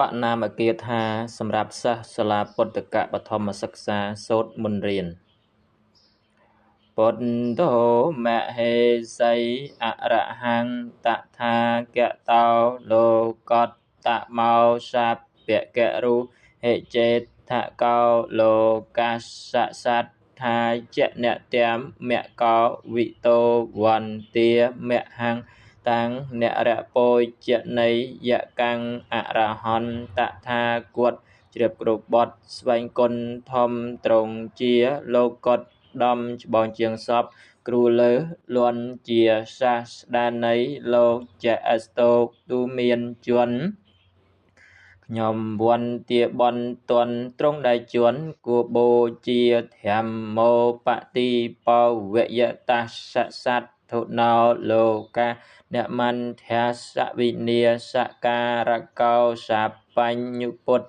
បណាមគាថាសម្រាប់សិស្សសាលាពុទ្ធកបឋមសិក្សាសូត្រមុនរៀនពុទ្ធោមហេសីអរហន្តតថាគតោលោកតតមោសាពករុហេចេតថកោលោកាសសត្ថាចនत्यមកោវិតោវន្ទាមហង្តាំងនរពោជនៃយកាំងអរហន្តតថាគតជ្រាបគ្រប់បទស្វែងគុណធំត្រង់ជាលោកតដំច្បងជាងសពគ្រូលើលន់ជាសាស្តានៃលោកជាអស្តោកទូមានជន់ខ្ញុំវន្ទាបនតនត្រង់ដែលជន់គួបូជាធម្មោបតិបវយតសសត្ធុណោលោកាអ្នកមន្ធាសវិនាសការកោសាបញ្ញុពុទ្ធ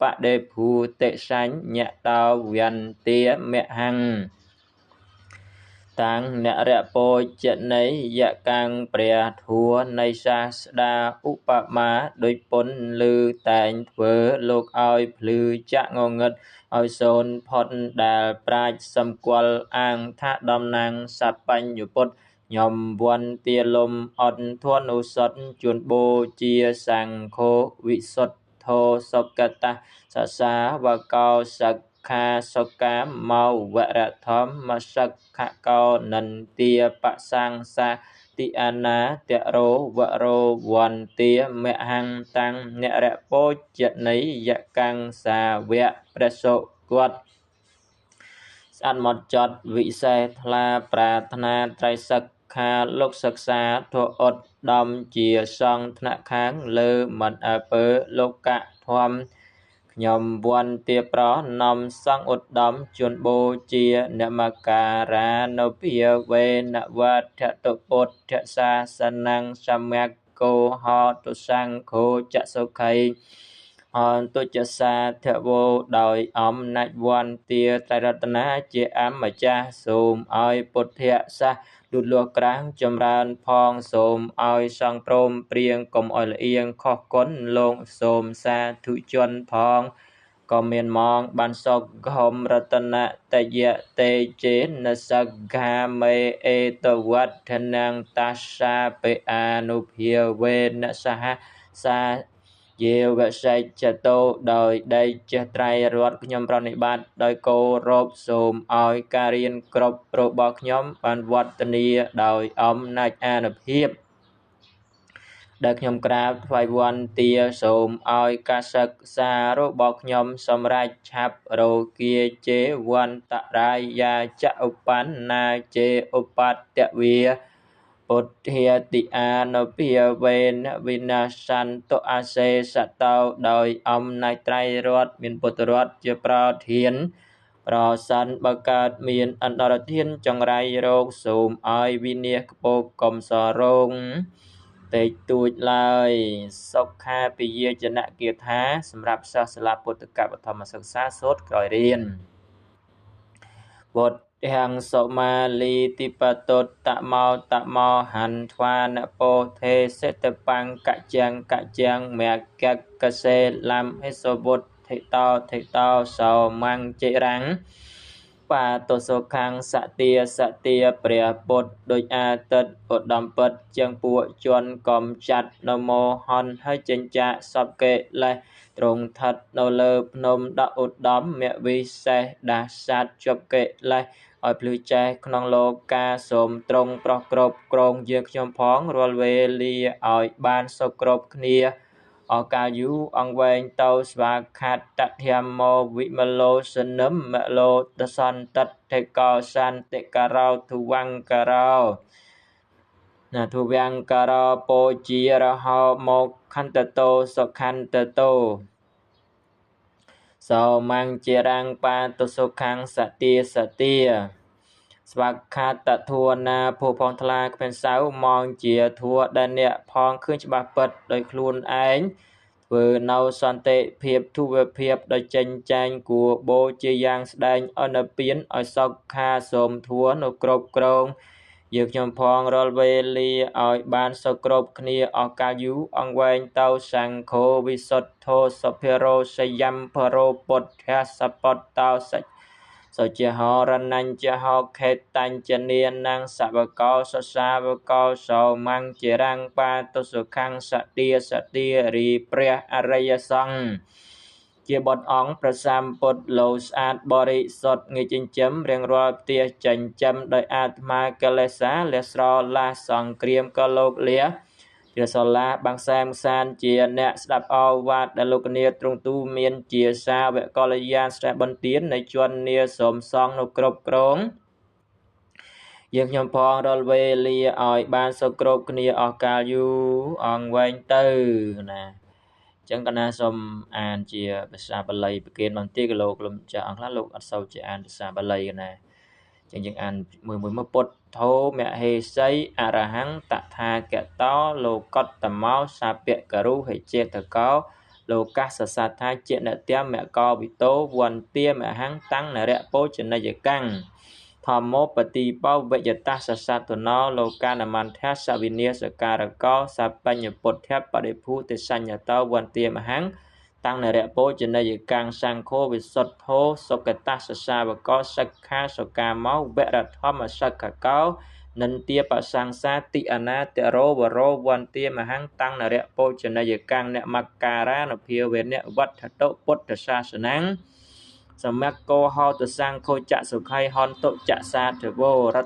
បដេភូតិសញ្ញតោវន្ទាមហង្តាំងនរពោជនៃយកាំងព្រះធัวនៃសាស្តាឧបមាដោយពុនលឺតែងធ្វើលោកឲ្យភ្លឺចាក់ងងឹតឲ្យសូនផុតដែលប្រាជ្ញសម្គាល់អាងថាដំណាងសបញ្ញុពុទ្ធខ្ញុំវន្ទាលំអត់ធនុសុតជួនបូជាសង្ឃោវិសុទ្ធធោសុគតៈសសាវកោសក្ខាសុកាមោវរធម្មសក្ខកោនន្ទាបសង្សាតិអនាតរោវរោវន្ទាមហង្តាំងនរពោជនៃយកាំងសាវៈព្រះសុគតស្អាតមកចត់វិសេសថ្លាប្រាថ្នាត្រៃសិក្ខាលោកសិក្សាធោអត់ដំជាសង្ឃថ្នាក់ខាងលើមិនអើពើលោកៈធម្មខ្ញុំវន្ទាប្រណំសង្ឃឧត្តមជួនបូជានមការានុភាវេនវត្ថតុពុទ្ធសាសនំសមកោហតុសង្ឃោចសុខៃអន្តុចសាធវោដោយអំណាចវន្ទាត្រៃរតនាជាអម្ចាស់សូមឲ្យពុទ្ធៈសាសលូតលាស់ក្រាំងចម្រើនផងសូមឲ្យសង្ឃព្រមព្រៀងកុំឲ្យលៀងខុសគុណលោកសូមសាធុជនផងក៏មានមកបានសុខហមរតនតយៈតេជេនសក្ខាមេអេតវត្តនាងតាសាពេអានុភាវេនសហសាយេវសច្ចតោដោយដីចេះត្រៃរតខ្ញុំប្រណិប័តដោយគោរពសូមឲ្យការរៀនគ្រប់របស់ខ្ញុំបានវត្តនីដោយអំណាចអានុភាពដែលខ្ញុំក្រាបថ្វាយវន្ទាសូមឲ្យការសិក្សារបស់ខ្ញុំសម្រេចឆាប់រោគាជេវន្តរាយាចឧបណ្ណាជេឧបតវាពុទ្ធាតិអានុភាវេនវិនាសន្តអសេសតោដោយអំណាចត្រៃរតមានពុទ្ធរតជាប្រធានប្រសិនបើកើតមានអន្តរធានចង្រៃរោគសូមឲ្យវិនាសគពោកុំសរងតិចតួចឡើយសុខាពិយាចនគាថាសម្រាប់សិស្សសាលាពុទ្ធកបឋមសិក្សាសូត្រក្រោយរៀនពុទ្ធទាំងសុមាលីតិបតុតតមោហន្ធ្វានពោធេសេតបង្កច្ចំមគ្គកសេលំហេសវុទ្ធិតោសោមង្ចិរੰបាតុសុខੰសទាព្រះពុទ្ធដូចអាទិត្យឧត្តមពិតជាងពួកជនកំចាត់នមោហនហើយចិញ្ចាសពកិលេសទ្រង់ឋិតនៅលើភ្នំដឧត្តមមវិសេសដាសត្វជប់កិលេសឲ្យភ្លឺចេះក្នុងលោកកាសូមត្រង់ប្រោះគ្រប់គ្រងយើងខ្ញុំផងរាល់វេលាឲ្យបានសុខគ្រប់គ្នាអកាលយូអង្វែងទៅស្វាខាតតធម្មោវិមលោសនិមមលោតសន្តតិកោសន្តិការោធុវង្ការោធុវង្ការោពោជារហោមកខន្តតោសុខន្តតោសោមង្ជារੰបាតុសុខੰសទាស្វាខាតធัวណាភពផងថ្លាគ្មានសៅមកជាធัวដែលអ្នកផងឃើញច្បាស់ពិតដោយខ្លួនឯងធ្វើនៅសន្តិភាពធុវភាពដោយចេញចែងគួរបូជាយ៉ាងស្ដែងអនុពៀនឲ្យសុខាសូមធัวនៅគ្រប់គ្រង យើងខ្ញុំផងរាល់វេលាឲ្យបានសុខគ្រប់គ្នាអស់កាលយូរអង្វែងទៅសង្ឃោវិសុទ្ធោសុភិរោសយំភរោពុទ្ធសពតតោសច្ចសុជាហរណញ្ចហោខេតញ្ចនានងសវកោសសាវកោសោមង្ជរង្បាតុសុខੰសទារីព្រះអរិយសង្ឃជាបុត្រអង្គព្រះសម្ពុទ្ធលោស្អាតបរិសុទ្ធងាយចិញ្ចឹមរៀងរាល់ផ្ទះចិញ្ចឹមដោយអាត្មាកិលេសាលះស្រឡះសង្គ្រាមក៏លោកលះជាសឡាបាំងសែមសានជាអ្នកស្ដាប់អវាទដែលលោកនាទ្រង់ទូមានជាសាវកល្យានស្រះបន្ទាននៃជន់នាសូមសងនៅគ្រប់គ្រងយើងខ្ញុំផងរាល់វេលាឲ្យបានសុខគ្រប់គ្នាអស់កាលយូរអង្វែងទៅណាចឹងកណាសូមអានជាភាសាបាលីប្រកេនបន្តិចក៏លោកចាស់អង្គខ្លះលោកអត់សូវជាអានភាសាបាលីណាចឹងយើងអានមួយពុទ្ធធោមហេសីអរហង្គតថាគតោលោកតមោសាពករុហិចេតកោលោកាសសថាចេនតមកោវិតោវន្ទាមហង្គតាំងនរៈពោចនយកាំងធម្មោបតិបោវយតសសតនោលោកានមន្ធាសវិនាសការកោសបញ្ញពុទ្ធបរិភូតិសញ្ញតោវន្ទាមហង្គតាំងនរៈពោចនយកាំងសង្ឃោវិសុទ្ធោសុគតសសាវកោសិក្ខាសកាមោវរធម្មសិក្ខកោនន្ទាបសង្សាតិអនាតរោវរោវន្ទាមហង្គតាំងនរៈពោចនយកាំងអ្នកមក្ការានុភាវេនវត្តតុពុទ្ធសាសនំសមកោហោទសង្ឃោចសុខៃហន្តុចសាទវោរ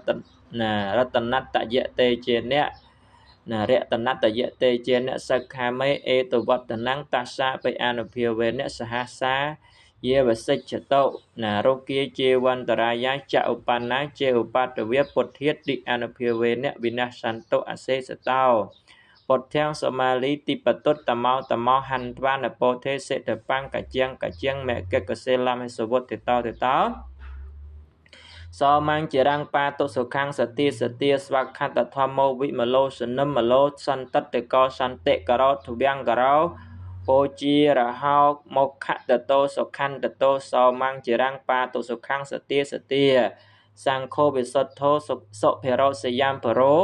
តនតយតេជាអ្នករតនតយតេជាអ្នកសិក្ខាមេអេតវត្តនំតស្សាបិអនុភាវេនសហសាយេវសិច្ចតោរោគាជាវន្តរាយាចឧបណ្ណាជាឧបតវេពុទ្ធាតិអនុភាវេនវិនាសន្តោអសេសតោពុទ្ធាំសមាលីតិបតុតមោហន្ត្វានពោធេសេតបង្កជាងមកកសេលមសវតិតោសមញ្ជរង្បាតុសុខੰសទាស្វខតធម្មោវិមលោសនិមលោសន្តតកោសន្តិករោទវង្ករោពោជារហោមុខតតោសុខន្តតោសមញ្ជរង្បាតុសុខੰសទាសង្ឃោវិសុទ្ធោសុភិរោសយំភរោ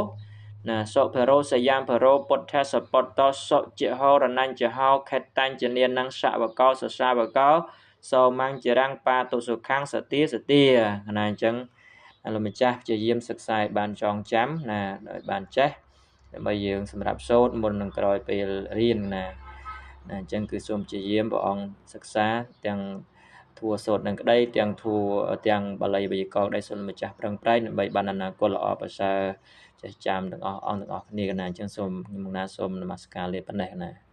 សុភិរោសយំភរោពុទ្ធសពតោសុជាហរណញ្ចហោខេតញ្ចនានសវកោសសាវកោសមញ្ជរង្បាតុសុខੰសទាណាអញ្ចឹងលោកម្ចាស់ព្យាយាមសិក្សាឲ្យបានចងចាំណាឲ្យបានចេះដើម្បីយើងសម្រាប់សូត្រមុននឹងក្រោយពេលរៀនណាអញ្ចឹងគឺសូមព្យាយាមព្រះអង្គសិក្សាទាំងធัวសូត្រនឹងក្តីទាំងធัวទាំងបាលីវេយ្យាករណ៍ក្តីសូមលោកម្ចាស់ប្រឹងប្រែងដើម្បីបានអនាគតល្អប្រសើរចេះចាំទាំងអស់អង្គទាំងអស់គ្នាណាអញ្ចឹងសូមខ្ញុំណាសូមនមស្ការលាប៉ុណ្ណេះណា